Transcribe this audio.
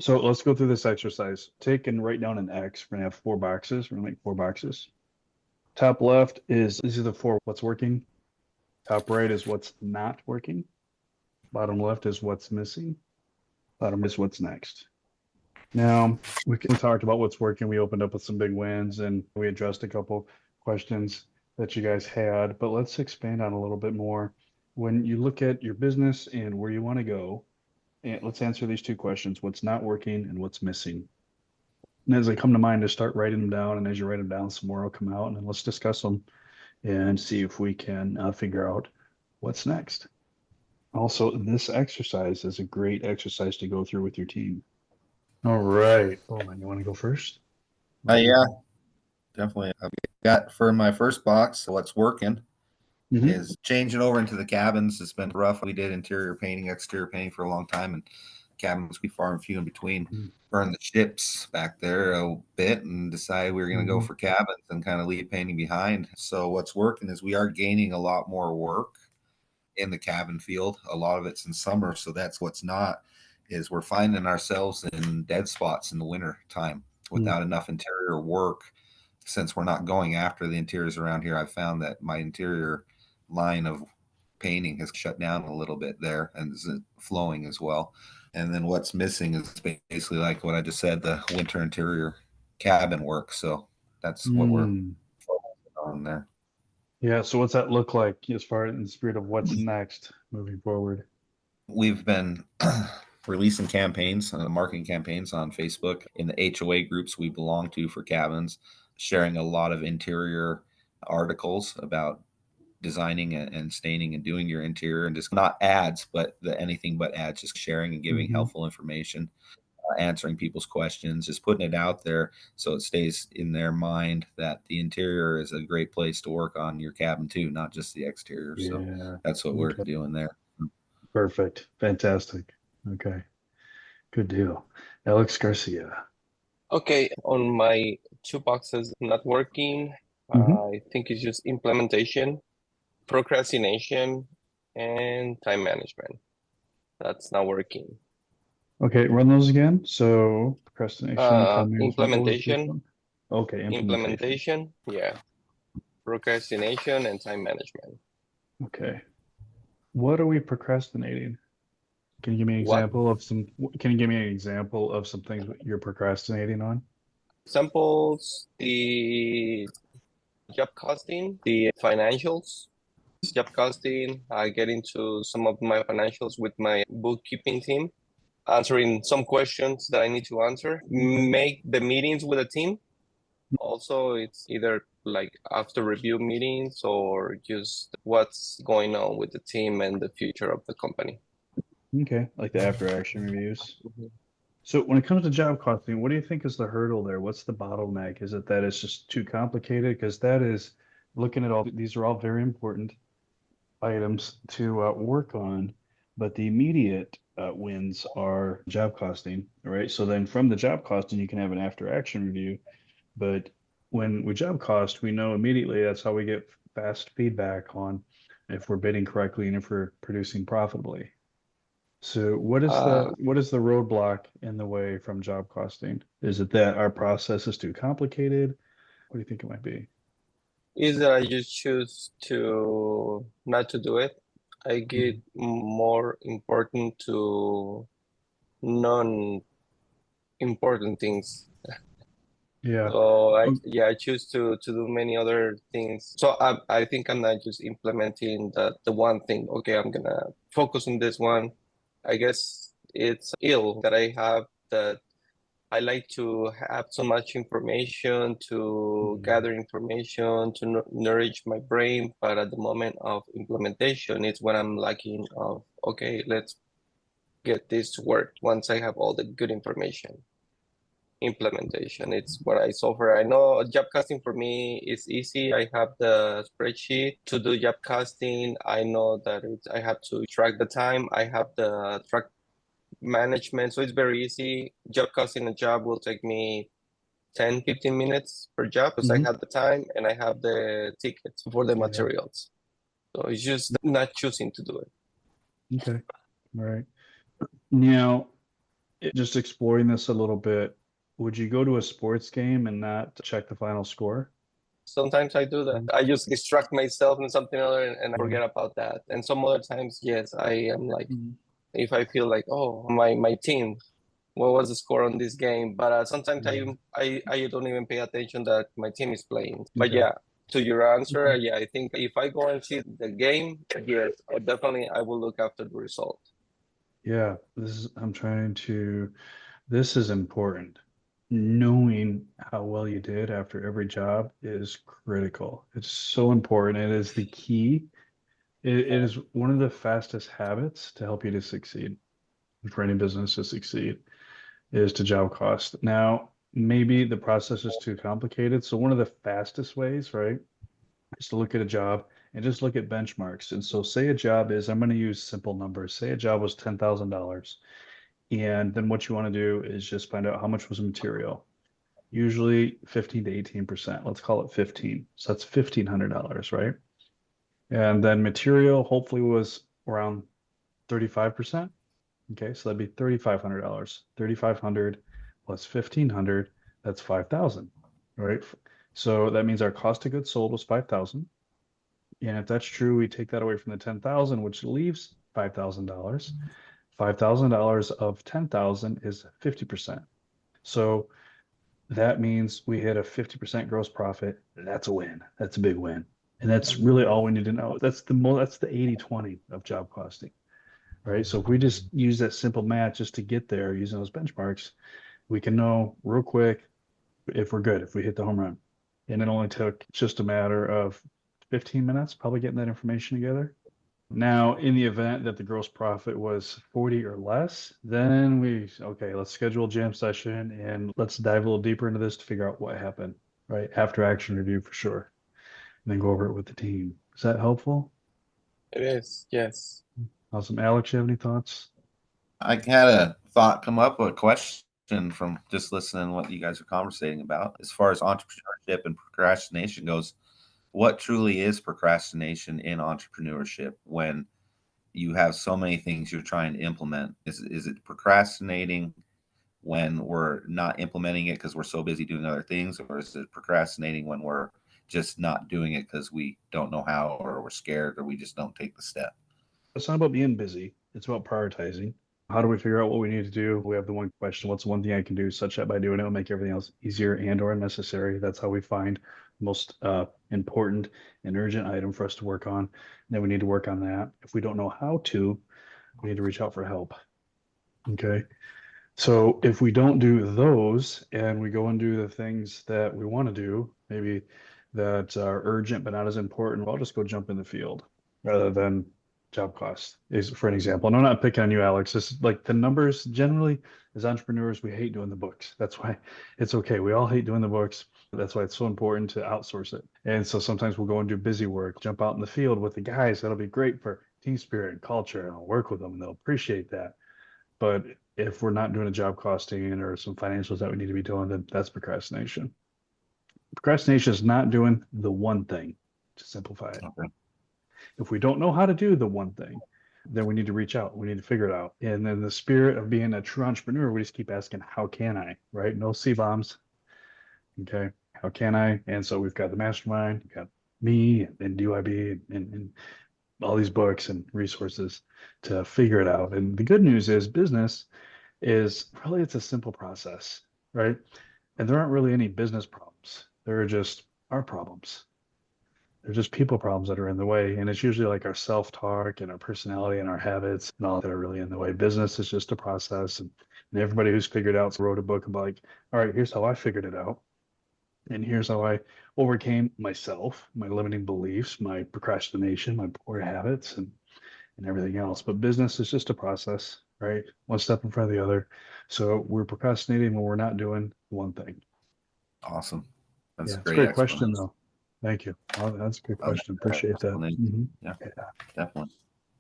So let's go through this exercise. Take and write down an X. We're gonna have four boxes. We're gonna make four boxes. Top left is these are the four what's working. Top right is what's not working. Bottom left is what's missing. Bottom is what's next. Now we talked about what's working. We opened up with some big wins and we addressed a couple questions that you guys had, but let's expand on a little bit more. When you look at your business and where you want to go, and let's answer these two questions: what's not working and what's missing. And as they come to mind, just start writing them down. And as you write them down, some more will come out, and then let's discuss them and see if we can figure out what's next. Also, this exercise is a great exercise to go through with your team. All right. Oh man, you want to go first? Yeah, definitely. I've got for my first box, what's working Mm-hmm. is changing over into the cabins. It's been rough. We did interior painting, exterior painting for a long time, and cabins we far and few in between. Burned the ships back there a bit and decided we were going to go Mm-hmm. for cabins and kind of leave painting behind. So what's working is we are gaining a lot more work in the cabin field. A lot of it's in summer, so that's what's not is we're finding ourselves in dead spots in the winter time without enough interior work. Since we're not going after the interiors around here, I've found that my interior line of painting has shut down a little bit there and is flowing as well. And then what's missing is basically like what I just said, the winter interior cabin work. So that's what we're Mm. focusing on there. Yeah. So what's that look like as far in the spirit of what's next moving forward? We've been releasing campaigns, marketing campaigns on Facebook in the HOA groups we belong to for cabins, sharing a lot of interior articles about designing and staining and doing your interior, and just not ads, but anything but ads, just sharing and giving Mm-hmm. helpful information, answering people's questions, just putting it out there so it stays in their mind that the interior is a great place to work on your cabin too, not just the exterior. So Yeah. that's what we're Okay. doing there. Perfect. Fantastic. Okay. Good deal. Alex Garcia. Okay, on my two boxes not working, Mm-hmm. I think it's just implementation, procrastination, and time management. That's not working. Okay, run those again. So procrastination, time management. What was the first Implementation, one? Okay, implementation. implementation, yeah, procrastination and time management. Okay. What are we procrastinating? Can you give me an What example of some, can you give me an example of some things you're procrastinating on? examples? The job costing, the financials, job costing. I get into some of my financials with my bookkeeping team, answering some questions that I need to answer, Okay. make the meetings with the team. Also, it's either like after review meetings or just what's going on with the team and the future of the company. Okay, like the after action reviews. Mhm. So when it comes to job costing, what do you think is the hurdle there? What's the bottleneck? Is it that it's just too complicated? Because that is looking at all, these are all very important items to work on, but the immediate wins are job costing, right? So then from the job costing, you can have an after action review. But when we job cost, we know immediately that's how we get fast feedback on if we're bidding correctly and if we're producing profitably. So Uh, what is the roadblock in the way from job costing? Is it that our process is too complicated? What do you think it might be? Either I just choose to not to do it. I get Mhm. more important to non-important things. Yeah. So I Oh, yeah, I choose to do many other things. So I think I'm not just implementing the one thing. Okay, I'm gonna focus on this one. I guess it's ill that I have that I like to have so much information, to yeah. gather information, to nourish my brain, but at the moment of implementation, it's when I'm lacking of, okay, let's get this to work once I have all the good information. Implementation, it's what I suffer. I know job casting for me is easy. I have the spreadsheet to do job casting. I know that I have to track the time. I have the track management, so it's very easy. Job casting a job will take me 10, 15 minutes per job because I Hmm. have the time and I have the tickets for the Yeah. materials. So it's just not choosing to do it. Okay. All right. Now, Just exploring this a little bit, would you go to a sports game and not check the final score? Sometimes I do that. I just distract myself in something other and I forget about that. And some other times, yes, I am like, Mhm. if I feel like, oh, my team, what was the score on this game? But sometimes I don't even pay attention that my team is playing. But Okay. yeah, to your answer, yeah, I think if I go and see the game, yes, definitely I will look after the result. Yeah, this is important. Knowing how well you did after every job is critical. It's so important. It is the key. It is one of the fastest habits to help you to succeed, for any business to succeed, is to job cost. Now, maybe the process is too complicated. So one of the fastest ways, right, is to look at a job and just look at benchmarks. And so say a job is, I'm going to use simple numbers. Say a job was $10,000. And then what you want to do is just find out how much was the material. Usually 15 to 18%. Let's call it 15. So that's $1,500, right? And then material hopefully was around 35%. Okay, so that'd be $3,500. 3,500 plus 1,500, that's 5,000, right? So that means our cost of goods sold was 5,000. And if that's true, we take that away from the 10,000, which leaves $5,000. $5,000 of 10,000 is 50%. So that means we hit a 50% gross profit. That's a win. That's a big win. And that's really all we need to know. That's the 80/20 of job costing, right? So if we just use that simple math just to get there using those benchmarks, we can know real quick if we're good, if we hit the home run. And it only took just a matter of 15 minutes, probably getting that information together. Now, in the event that the gross profit was 40 or less, then okay, let's schedule a jam session and let's dive a little deeper into this to figure out what happened, right? After action review for sure. And then go over it with the team. Is that helpful? It is, yes. Awesome. Alex, you have any thoughts? I had a thought come up, a question from just listening to what you guys are conversating about. As far as entrepreneurship and procrastination goes, what truly is procrastination in entrepreneurship when you have so many things you're trying to implement? Is it procrastinating when we're not implementing it because we're so busy doing other things, or is it procrastinating when we're just not doing it because we don't know how, or we're scared, or we just don't take the step? It's not about being busy. It's about prioritizing. How do we figure out what we need to do? We have the one question, what's the one thing I can do such that by doing it will make everything else easier and or unnecessary? That's how we find the most important and urgent item for us to work on. And then we need to work on that. If we don't know how to, we need to reach out for help. Okay. So if we don't do those and we go and do the things that we want to do, maybe that are urgent but not as important, I'll just go jump in the field rather than job costs is for an example. And I'm not picking on you, Alex. This is like the numbers generally as entrepreneurs, we hate doing the books. That's why it's okay. We all hate doing the books. That's why it's so important to outsource it. And so sometimes we'll go and do busy work, jump out in the field with the guys. That'll be great for team spirit and culture. And I'll work with them and they'll appreciate that. But if we're not doing a job costing or some financials that we need to be doing, then that's procrastination. Procrastination is not doing the one thing, to simplify it. Okay. If we don't know how to do the one thing, then we need to reach out. We need to figure it out. And then the spirit of being a true entrepreneur, we just keep asking, how can I? Right? No C bombs. Okay. How can I? And so we've got the mastermind, we've got me and DYB and all these books and resources to figure it out. And the good news is business is really it's a simple process, right? And there aren't really any business problems. There are just our problems. They're just people problems that are in the way. And it's usually like our self-talk and our personality and our habits and all that are really in the way. Business is just a process. And everybody who's figured out wrote a book about like, all right, here's how I figured it out. And here's how I overcame myself, my limiting beliefs, my procrastination, my poor habits, and everything else. But business is just a process, right? One step in front of the other. So we're procrastinating when we're not doing one thing. Awesome. That's Yeah, a it's a great great question, explanation. though. Thank you. Oh, that's a good Love question. that Appreciate that. explanation. Mhm. Yeah, definitely.